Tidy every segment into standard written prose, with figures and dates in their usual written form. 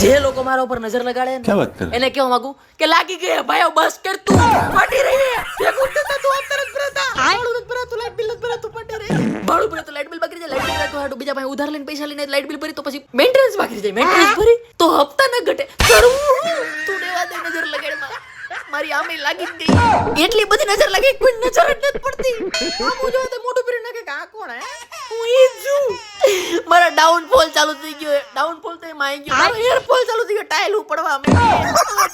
જે લોકો મારા ઉપર નજર લગાડે ને એને કેવા માંગુ કે લાગી ગઈ ભાઈ બસ કર તું પાટી રહી હે તું આમ તરત ભરતા ભાડું નથી ભરાતું લાઈટ બિલ નથી ભરાતું પાટી રહી ભાડું ભરે તો લાઈટ બિલ બાકી જાય લાઈટ બિલ ભરાતું હાડું બીજા પાસે ઉધાર લઈને પૈસા લઈને લાઈટ બિલ ભરી તો પછી મેન્ટેનન્સ બાકી જાય મેન્ટેનન્સ ભરી તો હપ્તા ન ઘટે કરું તું દેવા દે નજર લગાડમાં મારી આમે લાગી ગઈ એટલી બધી નજર લાગી કોઈ નજર જ નથી પડતી આમ જો તો મોટું પીરી નાખે કે આ કોણ હે હું ઈ છું મારા ડાઉનફોલ ચાલુ થઈ ગયો ડાઉનફોલ તો એમાં આવી ગયો મારો એરફોલ ચાલુ થઈ ગયો ટાઇલ પડવા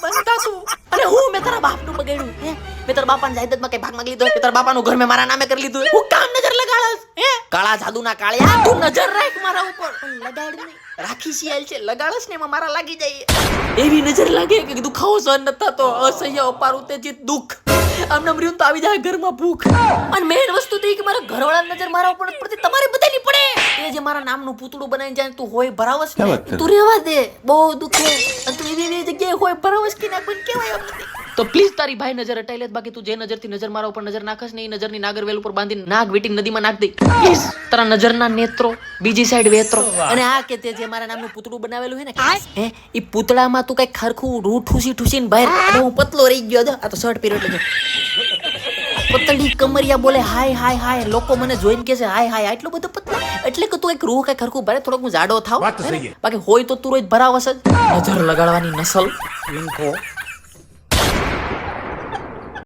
બંધા તું અને હું મેં તારા બાપનું બગાડ્યું હે મેં તારા બાપાને જાયદાદમાં કઈ ભાગ માંગી લીધો કે તારા બાપાનું ઘર મેં મારા નામે કરી લીધું હું કામ નજર લગાડસ હે કાળા જાદુના કાળિયા તું નજર રાખ મારા ઉપર પણ લગાડ નહીં રાખી સિયાલ છે લગાડસ ને એમાં મારા લાગી જાય એવી નજર લાગે કે દુખાવો સહન ન થતો અસહ્ય અપાર ઉત્તેજિત દુઃખ આમને મર્યું તો આવી જાય ઘરમાં ભૂખ અને મેન વસ્તુ તો એ કે મારા ઘરવાળાની નજર મારા ઉપર પડતી તમારી બધાની પડે એ જે મારા નામનું પૂતળું બનાવીને જાય તું હોય ભરાવસ ને તું રહેવા દે બહુ દુખે અને તું એવી જગ્યાએ હોય ભરાવસ કે ના કોઈ કહેવાય એમ નથી તો પ્લીઝ તારી ભાઈ નજર હટાઈ લે બાકી તું જે નજરથી નજર મારા ઉપર નજર નાખસ ને એ નજરની નાગરવેલ ઉપર બાંધીને નાગ વીટી નદીમાં નાખ દે પ્લીઝ તારા નજરના નેત્રો બીજી સાઈડ વેત્રો અને આ કે તે જે મારા નામનું પૂતળું બનાવેલું છે ને હે એ પૂતળામાં તું કઈ ખરખું રૂ ઠૂસીને બહાર અને હું પતલો રહી ગયો આ તો શર્ટ પહેર્યો એટલે પતળી કમરિયા બોલે હાય હાય હાય લોકો મને જોઈને કે છે હાય હાય એટલો બધો પતલો એટલે કે તું એક રૂહ કઈ ખરખું ભરે થોડોક હું જાડો થાવ બાકી હોય તો તું રોજ ભરાવસ જ નજર લગાડવાની નસલ